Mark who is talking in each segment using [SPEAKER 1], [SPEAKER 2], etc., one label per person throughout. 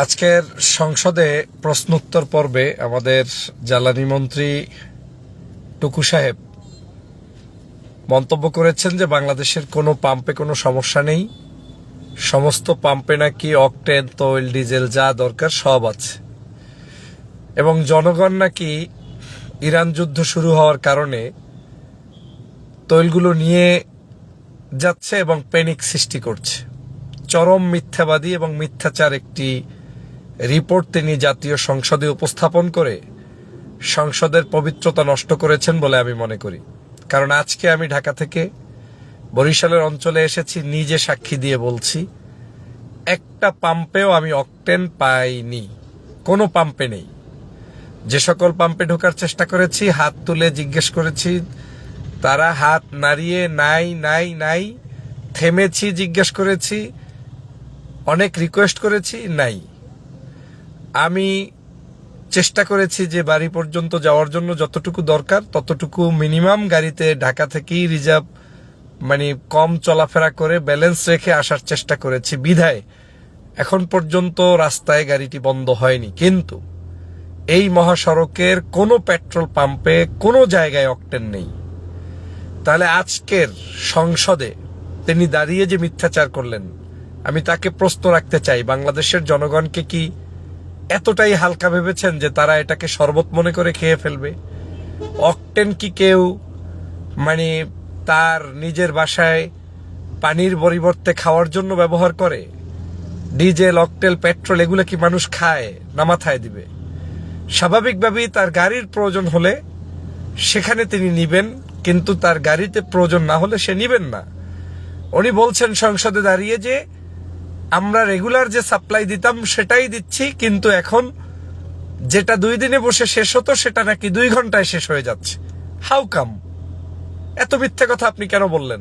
[SPEAKER 1] আজকের সংসদে প্রশ্নোত্তর পর্বে আমাদের জ্বালানি মন্ত্রী টুকু সাহেব মন্তব্য করেছেন যে বাংলাদেশের কোনো পাম্পে কোনো সমস্যা নেই, সমস্ত পাম্পে নাকি অকটেন, তৈল, ডিজেল যা দরকার সব আছে, এবং জনগণ নাকি ইরান যুদ্ধ শুরু হওয়ার কারণে তৈলগুলো নিয়ে যাচ্ছে এবং প্যানিক সৃষ্টি করছে। চরম মিথ্যাবাদী এবং মিথ্যাচার একটি রিপোর্ট তিনি জাতীয় সংসদে উপস্থাপন করে সংসদের পবিত্রতা নষ্ট করেছেন বলে আমি মনে করি। কারণ আজকে আমি ঢাকা থেকে বরিশালের অঞ্চলে এসেছি, নিজে সাক্ষী দিয়ে বলছি, একটা পাম্পেও আমি অকটেন পাইনি, কোনো পাম্পে নেই। যে সকল পাম্পে ঢোকার চেষ্টা করেছি, হাত তুলে জিজ্ঞেস করেছি, তারা হাত নাড়িয়ে নাই নাই নাই। থেমেছি, জিজ্ঞেস করেছি, অনেক রিকোয়েস্ট করেছি, নাই। আমি চেষ্টা করেছি যে বাড়ি পর্যন্ত যাওয়ার জন্য যতটুকু দরকার ততটুকু মিনিমাম গাড়িতে ঢাকা থেকেই রিজার্ভ কম চলাফেরা করে ব্যালেন্স রেখে আসার চেষ্টা করেছি, বিধায় এখন পর্যন্ত রাস্তায় গাড়িটি বন্ধ হয়নি। কিন্তু এই মহাসড়কের কোনো পেট্রোল পাম্পে কোনো জায়গায় অকটেন নেই। তাহলে আজকের সংসদে তিনি দাঁড়িয়ে যে মিথ্যাচার করলেন, আমি তাকে প্রশ্ন রাখতে চাই, বাংলাদেশের জনগণকে কি এতটাই হালকা ভেবেছেন যে তারা এটাকে শরবত মনে করে খেয়ে ফেলবে? অকটেন কি কেউ তার নিজের বাসায় পানির পরিবর্তে খাওয়ার জন্য ব্যবহার করে? ডিজেল, অকটেল, পেট্রোল এগুলো কি মানুষ খায় না মাথায় দিবে? স্বাভাবিকভাবেই তার গাড়ির প্রয়োজন হলে সেখানে তিনি নিবেন, কিন্তু তার গাড়িতে প্রয়োজন না হলে সে নিবেন না। উনি বলছেন সংসদে দাঁড়িয়ে যে আমরা রেগুলার যে সাপ্লাই দিতাম সেটাই দিচ্ছি, কিন্তু এখন যেটা 2 দিনে বসে শেষ হতো সেটা নাকি 2 ঘন্টায় শেষ হয়ে যাচ্ছে। How come? এত মিথ্যে কথা আপনি কেন বললেন?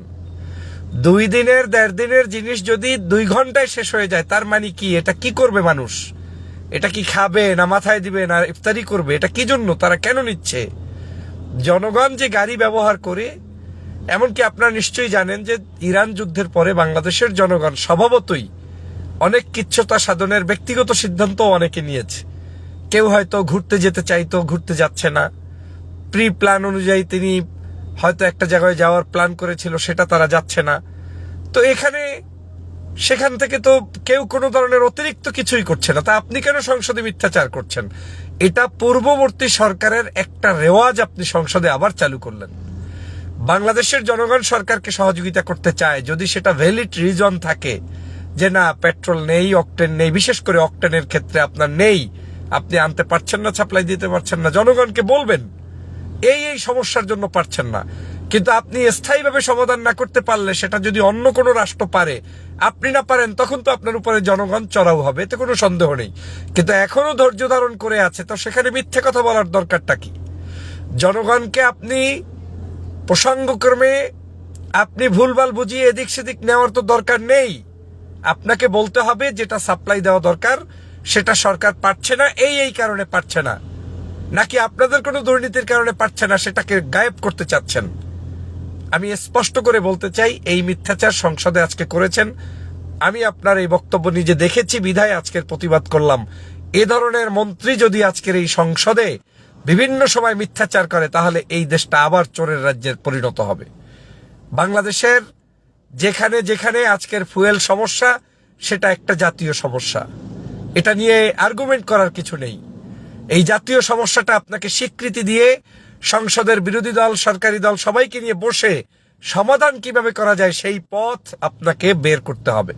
[SPEAKER 1] 2 দিনের 1.5 দিনের জিনিস যদি 2 ঘন্টায় শেষ হয়ে যায়, তার মানে কি? এটা কি করবে মানুষ? এটা কি খাবে না মাথায় দিবে না ইফতারি করবে? এটা কি জন্য তারা কেন নিচ্ছে? জনগণ যে গাড়ি ব্যবহার করে, এমনকি আপনারা নিশ্চয়ই জানেন যে ইরান যুদ্ধের পরে বাংলাদেশের জনগণ স্বভাবতই অনেক কিচ্ছতা সাধনের ব্যক্তিগত সিদ্ধান্ত অনেকে নিয়েছে। কেউ হয়তো ঘুরতে যেতে চাইতো, ঘুরতে যাচ্ছে না। প্রি প্ল্যান অনুযায়ী তিনি হয়তো একটা জায়গায় যাওয়ার প্ল্যান করেছিল, সেটা তারা যাচ্ছে না। তো সেখান থেকে তো কেউ কোনো ধরনের অতিরিক্ত কিছুই করছে না। তা আপনি কেন সংসদে মিথ্যাচার করছেন? এটা পূর্ববর্তী সরকারের একটা রেওয়াজ আপনি সংসদে আবার চালু করলেন। বাংলাদেশের জনগণ সরকারকে সহযোগিতা করতে চায়, যদি সেটা ভ্যালিড রিজন থাকে যে না পেট্রোল নেই, অকটেন নেই, বিশেষ করে অকটেনের ক্ষেত্রে আপনার নেই, আপনি আনতে পারছেন না, সাপ্লাই দিতে পারছেন না, জনগণকে বলবেন এই সমস্যার জন্য পারছেন না। কিন্তু আপনি স্থায়ীভাবে সমাধান না করতে পারলে, সেটা যদি অন্য কোনো রাষ্ট্র পারে, আপনি না পারেন, তখন তো আপনার উপরে জনগণ চড়াও হবে, এতে কোনো সন্দেহ নেই। কিন্তু এখনো ধৈর্য ধারণ করে আছে, তো সেখানে মিথ্যে কথা বলার দরকারটা কি? জনগণকে আপনি প্রসঙ্গক্রমে আপনি ভুলভাল বুঝিয়ে এদিক সেদিক নেওয়ার তো দরকার নেই। আপনাকে বলতে হবে যেটা সাপ্লাই দেওয়া দরকার সেটা সরকার পারছে না, এই কারণে পারছে না, নাকি আপনাদের কোনো দুর্নীতির কারণে পারছে না, সেটাকে গায়েব করতে চাচ্ছেন। আমি স্পষ্ট করে বলতে চাই, এই মিথ্যাচার সংসদে আজকে করেছেন। আমি আপনার এই বক্তব্য নিজে দেখেছি, বিধায় আজকের প্রতিবাদ করলাম। এ ধরনের মন্ত্রী যদি আজকের এই সংসদে বিভিন্ন সময় মিথ্যাচার করে, তাহলে এই দেশটা আবার চোরের রাজ্যের পরিণত হবে। বাংলাদেশের যেখানে যেখানে আজকের ফুয়েল সমস্যা, সেটা একটা জাতীয় সমস্যা, এটা নিয়ে আর্গুমেন্ট করার কিছু নেই। এই জাতীয় সমস্যাটা আপনাকে স্বীকৃতি দিয়ে সংসদের বিরোধী দল, সরকারি দল সবাইকে নিয়ে বসে সমাধান কিভাবে করা যায় সেই পথ আপনাকে বের করতে হবে।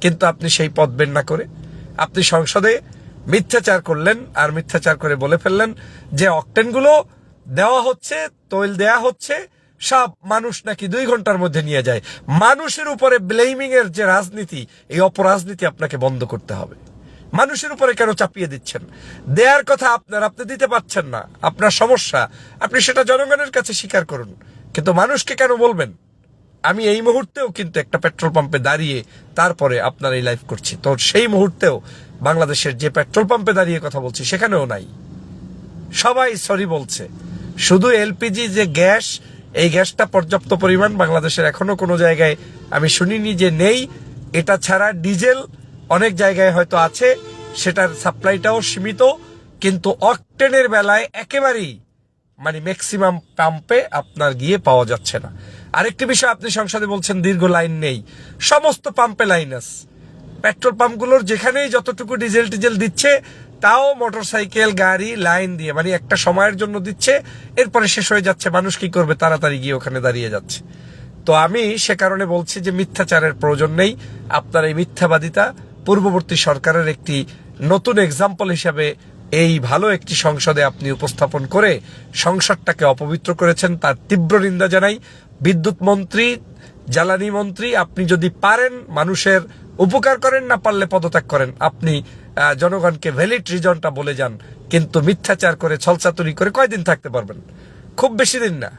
[SPEAKER 1] কিন্তু আপনি সেই পথ বের না করে আপনি সংসদে মিথ্যাচার করলেন, আর মিথ্যাচার করে বলে ফেললেন যে অকটেনগুলো দেওয়া হচ্ছে, তৈল দেয়া হচ্ছে, সব মানুষ নাকি 2 ঘন্টার মধ্যে নিয়ে যায়। মানুষের উপরে ব্লেমিং এর যে রাজনীতি, এই অপরাজনীতি আপনাকে বন্ধ করতে হবে। মানুষের উপরে কেন চাপিয়ে দিচ্ছেন? দেয়ার কথা আপনি দিতে পারছেন না, আপনার সমস্যা, আপনি সেটা জনগণের কাছে স্বীকার করুন, কিন্তু মানুষকে কেন বলবেন? আমি এই মুহূর্তেও কিন্তু একটা পেট্রোল পাম্পে দাঁড়িয়ে তারপরে আপনার এই লাইভ করছি, তো সেই মুহূর্তেও বাংলাদেশের যে পেট্রোল পাম্পে দাঁড়িয়ে কথা বলছি সেখানেও নাই, সবাই সরি বলছে। শুধু এলপিজি যে গ্যাস, এই গ্যাসটা পর্যাপ্ত পরিমাণ বাংলাদেশের এখনো কোনো জায়গায় আমি শুনিনি যে নেই। এটা ছাড়া ডিজেল অনেক জায়গায় হয়তো আছে, সেটার সাপ্লাইটাও সীমিত, কিন্তু অকটেনের বেলায় একেবারেই মানে ম্যাক্সিমাম পাম্পে আপনার গিয়ে পাওয়া যাচ্ছে না। আরেকটি বিষয়, আপনি সংসদে বলছেন দীর্ঘ লাইন নেই, সমস্ত পাম্পে লাইন আছে। পেট্রোল পাম্পগুলোর যেখানেই যতটুকু ডিজেল টিজেল দিচ্ছে তাও মোটরসাইকেল গাড়ি লাইন দিয়ে মানে একটা সময়ের জন্য দিচ্ছে, এরপরে শেষ হয়ে যাচ্ছে, মানুষ কি করবে, তাড়াতাড়ি গিয়ে ওখানে দাঁড়িয়ে যাচ্ছে। তো আমি সে কারণে বলছি যে মিথ্যাচারের প্রয়োজন নেই। আপনার এই মিথ্যাবাদিতা পূর্ববর্তী সরকারের একটি নতুন এক্সাম্পল হিসাবে এই ভালো একটি সংসদে আপনি উপস্থাপন করে সংসদটাকে অপবিত্র করেছেন, তার তীব্র নিন্দা জানাই। বিদ্যুৎ মন্ত্রী, জ্বালানি মন্ত্রী, আপনি যদি পারেন মানুষের উপকার করেন, না পারলে পদত্যাগ করেন। আপনি জনগণকে ভ্যালিড রিজনটা বলে যান, কিন্তু মিথ্যাচার করে ছলচাতুরি করে কয়দিন থাকতে পারবেন? খুব বেশি দিন না।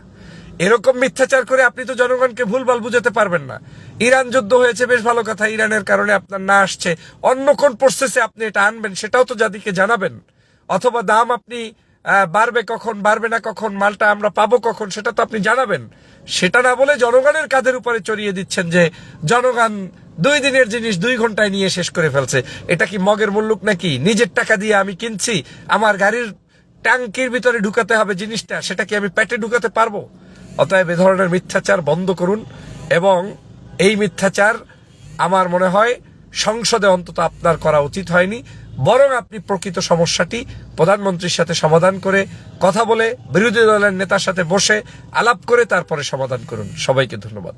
[SPEAKER 1] এরকম মিথ্যাচার করে আপনি তো জনগণকে ভুলভাল বুঝাতে পারবেন না। ইরান যুদ্ধ হয়েছে, বেশ ভালো কথা, ইরানের কারণে আপনার না আসছে, অন্য কোন প্রসেসে আপনি এটা আনবেন সেটাও তো জাতিকে জানাবেন। অথবা দাম আপনি বাড়বে কখন, বাড়বে না কখন, মালটা আমরা পাবো কখন, সেটা তো আপনি জানাবেন। সেটা না বলে জনগণের কাঁধের উপরে চড়িয়ে দিচ্ছেন যে জনগণ 2 দিনের জিনিস 2 ঘন্টায় নিয়ে শেষ করে ফেলছে। এটা কি মগের মুল্লুক নাকি? নিজের টাকা দিয়ে আমি কিনছি, আমার গাড়ির ট্যাঙ্কির ভিতরে ঢুকাতে হবে জিনিসটা, সেটা কি আমি পেটে ঢুকাতে পারবো? অতএব এ ধরনের মিথ্যাচার বন্ধ করুন, এবং এই মিথ্যাচার আমার মনে হয় সংসদে অন্তত আপনার করা উচিত হয়নি। বরং আপনি প্রকৃত সমস্যাটি প্রধানমন্ত্রীর সাথে সমাধান করে, কথা বলে, বিরোধী দলের নেতার সাথে বসে আলাপ করে তারপরে সমাধান করুন। সবাইকে ধন্যবাদ।